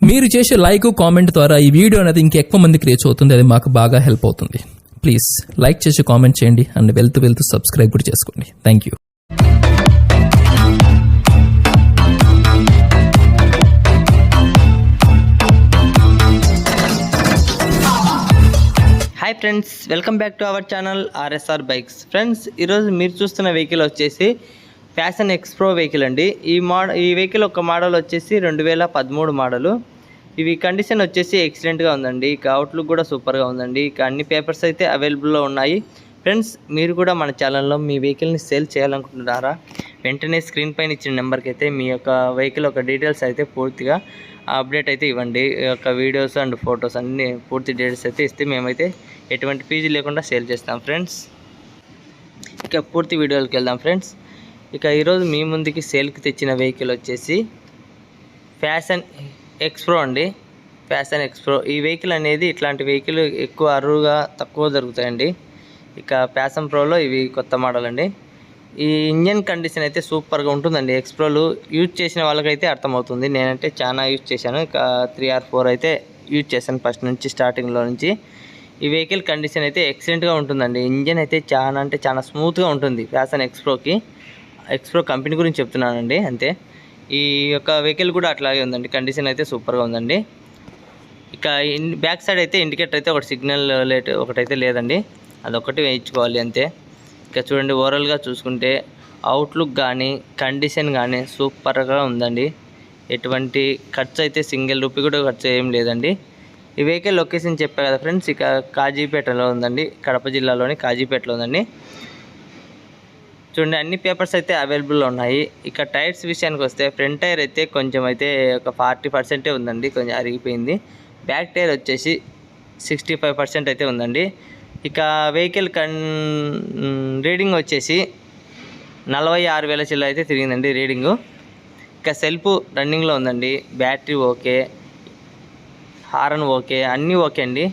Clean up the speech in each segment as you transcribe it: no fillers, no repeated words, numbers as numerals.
మీరు చేసే like comment ద్వారా ఈ వీడియో అనేది ఇంకెక్కువ మందికి రీచ్ అవుతుంది. అది మాకు బాగా హెల్ప్ అవుతుంది. ప్లీజ్ లైక్ చేసి కామెంట్ చేయండి అండ్ వెళ్తూ సబ్స్క్రైబ్ కూడా చేసుకోండి. Thank you. Hi friends, welcome back to our channel RSR bikes. Friends, ఈరోజు మీరు చూస్తున్న వెహికల్ వచ్చేసి ఫ్యాషన్ ఎక్స్ప్రో వెహికల్ అండి. ఈ వెహికల్ ఒక మోడల్ వచ్చేసి 2013 మోడలు. ఇవి కండిషన్ వచ్చేసి ఎక్సలెంట్గా ఉందండి. ఇక అవుట్లుక్ కూడా సూపర్గా ఉందండి. ఇక అన్ని పేపర్స్ అయితే అవైలబుల్లో ఉన్నాయి. ఫ్రెండ్స్, మీరు కూడా మన ఛానల్లో మీ వెహికల్ని సేల్ చేయాలనుకుంటున్నారా? వెంటనే స్క్రీన్ పైన ఇచ్చిన నెంబర్కి అయితే మీ యొక్క వెహికల్ ఒక డీటెయిల్స్ అయితే పూర్తిగా అప్డేట్ అయితే ఇవ్వండి. యొక్క వీడియోస్ అండ్ ఫొటోస్ అన్నీ పూర్తి డీటెయిల్స్ అయితే ఇస్తే మేమైతే ఎటువంటి ఫీజు లేకుండా సేల్ చేస్తాం ఫ్రెండ్స్. ఇక పూర్తి వీడియోకి వెళ్దాం ఫ్రెండ్స్. ఇక ఈరోజు మీ ముందుకి సేల్కి తెచ్చిన వెహికల్ వచ్చేసి ఫ్యాషన్ ఎక్స్ప్రో అండి. ఫ్యాషన్ ఎక్స్ప్రో ఈ వెహికల్ అనేది ఇట్లాంటి వెహికల్ ఎక్కువ అరువుగా తక్కువ దొరుకుతాయండి. ఇక ఫ్యాషన్ ప్రోలో ఇవి కొత్త మోడల్ అండి. ఈ ఇంజన్ కండిషన్ అయితే సూపర్గా ఉంటుందండి. ఎక్స్ప్రోలు యూజ్ చేసిన వాళ్ళకైతే అర్థమవుతుంది. నేనంటే చాలా యూజ్ చేశాను. ఇక 3 or 4 అయితే యూజ్ చేశాను ఫస్ట్ నుంచి, స్టార్టింగ్లో నుంచి. ఈ వెహికల్ కండిషన్ అయితే ఎక్సలెంట్గా ఉంటుందండి. ఇంజన్ అయితే చాలా స్మూత్గా ఉంటుంది. ఫ్యాషన్ ఎక్స్ప్రో కంపెనీ గురించి చెప్తున్నానండి అంతే. ఈ యొక్క వెహికల్ కూడా అట్లాగే ఉందండి. కండిషన్ అయితే సూపర్గా ఉందండి. ఇక బ్యాక్ సైడ్ అయితే ఇండికేటర్ అయితే ఒకటి సిగ్నల్ లైట్ ఒకటైతే లేదండి, అదొకటి వేయించుకోవాలి అంతే. ఇక చూడండి, ఓవరాల్గా చూసుకుంటే అవుట్లుక్ కానీ కండిషన్ కానీ సూపర్గా ఉందండి. ఎటువంటి ఖర్చు అయితే సింగిల్ రూపీ కూడా ఖర్చు ఏం లేదండి. ఈ వెహికల్ లొకేషన్ చెప్పా కదా ఫ్రెండ్స్, ఇక కాజీపేటలో ఉందండి. కడప జిల్లాలోని కాజీపేటలో ఉందండి. చూడండి, అన్ని పేపర్స్ అయితే అవైలబుల్లో ఉన్నాయి. ఇక టైర్స్ విషయానికి వస్తే ఫ్రంట్ టైర్ అయితే కొంచెం అయితే ఒక 40% ఉందండి, కొంచెం అరిగిపోయింది. బ్యాక్ టైర్ వచ్చేసి 65% అయితే ఉందండి. ఇక వెహికల్ రీడింగ్ వచ్చేసి 46,000 చిల్లర అయితే తిరిగిందండి రీడింగు. ఇక సెల్ఫ్ రన్నింగ్లో ఉందండి. బ్యాటరీ ఓకే, హారన్ ఓకే, అన్నీ ఓకే అండి.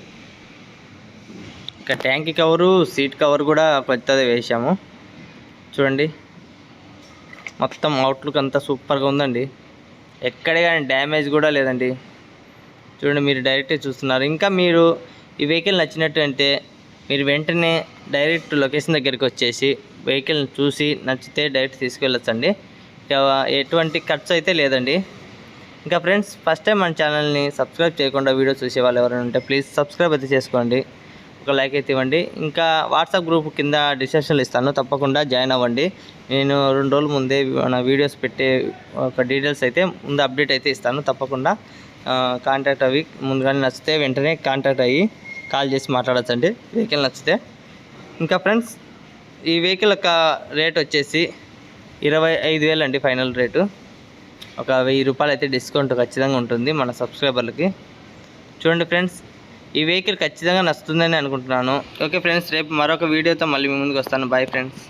ఇక ట్యాంక్ కవరు, సీట్ కవర్ కూడా కొత్తది వేసాము. చూడండి, మొత్తం అవుట్లుక్ అంతా సూపర్గా ఉందండి. ఎక్కడే కానీ డ్యామేజ్ కూడా లేదండి. చూడండి, మీరు డైరెక్ట్గా చూస్తున్నారు. ఇంకా మీరు ఈ వెహికల్ నచ్చినట్టు అంటే మీరు వెంటనే డైరెక్ట్ లొకేషన్ దగ్గరికి వచ్చేసి వెహికల్ని చూసి నచ్చితే డైరెక్ట్ తీసుకెళ్ళొచ్చండి. ఎటువంటి ఖర్చు అయితే లేదండి. ఇంకా ఫ్రెండ్స్, ఫస్ట్ టైం మన ఛానల్ని సబ్స్క్రైబ్ చేయకుండా వీడియో చూసే వాళ్ళు ఎవరైనా ఉంటే ప్లీజ్ సబ్స్క్రైబ్ అయితే చేసుకోండి, ఒక లైక్ అయితే ఇవ్వండి. ఇంకా వాట్సాప్ గ్రూప్ కింద డిస్క్రిప్షన్లో ఇస్తాను, తప్పకుండా జాయిన్ అవ్వండి. నేను 2 రోజుల ముందే మన వీడియోస్ పెట్టే ఒక డీటెయిల్స్ అయితే ముందు అప్డేట్ అయితే ఇస్తాను. తప్పకుండా కాంటాక్ట్ అవి ముందుగానే నచ్చితే వెంటనే కాంటాక్ట్ అయ్యి కాల్ చేసి మాట్లాడచ్చండి వెహికల్ నచ్చితే. ఇంకా ఫ్రెండ్స్, ఈ వెహికల్ యొక్క రేట్ వచ్చేసి 25,000 అండి ఫైనల్ రేటు. ఒక 1000 రూపాయలు అయితే డిస్కౌంట్ ఖచ్చితంగా ఉంటుంది మన సబ్స్క్రైబర్లకి. చూడండి ఫ్రెండ్స్, ఈ వెహికల్ ఖచ్చితంగా నచ్చుతుందని అనుకుంటున్నాను. ఓకే ఫ్రెండ్స్, రేపు మరొక వీడియోతో మళ్ళీ మీ ముందుకు వస్తాను. Bye friends.